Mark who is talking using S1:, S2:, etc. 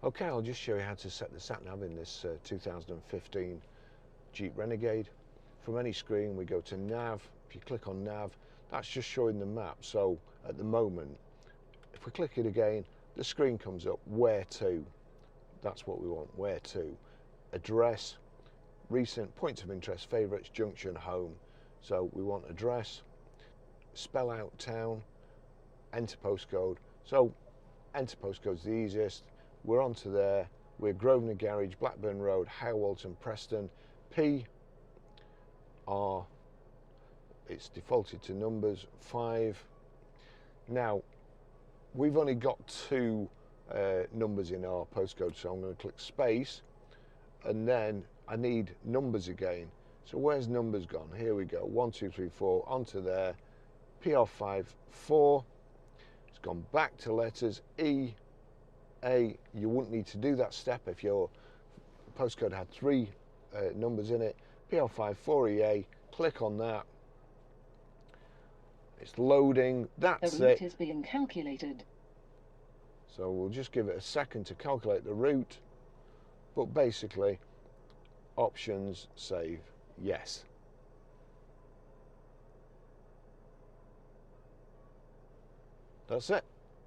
S1: Okay, I'll just show you how to set the sat-nav in this 2015 Jeep Renegade. From any screen, we go to nav. If you click on nav, that's just showing the map. So at the moment, if we click it again, the screen comes up, where to. That's what we want, where to. Address, recent, points of interest, favourites, junction, home. So we want address, spell out town, enter postcode. So enter postcode's the easiest. We're onto there. We're Grosvenor Garage, Blackburn Road, Howalton, Preston. P R, it's defaulted to numbers, 5. Now, we've only got 2 numbers in our postcode, so I'm going to click space, and then I need numbers again. So where's numbers gone? Here we go, 1, 2, 3, 4, onto there. PR5, 4. It's gone back to letters. E, A, you wouldn't need to do that step if your postcode had 3 numbers in it. PR5, 4EA, click on that. It's loading, that's
S2: it. The route is being calculated.
S1: So we'll just give it a second to calculate the route, but basically, options, save, yes. That's it.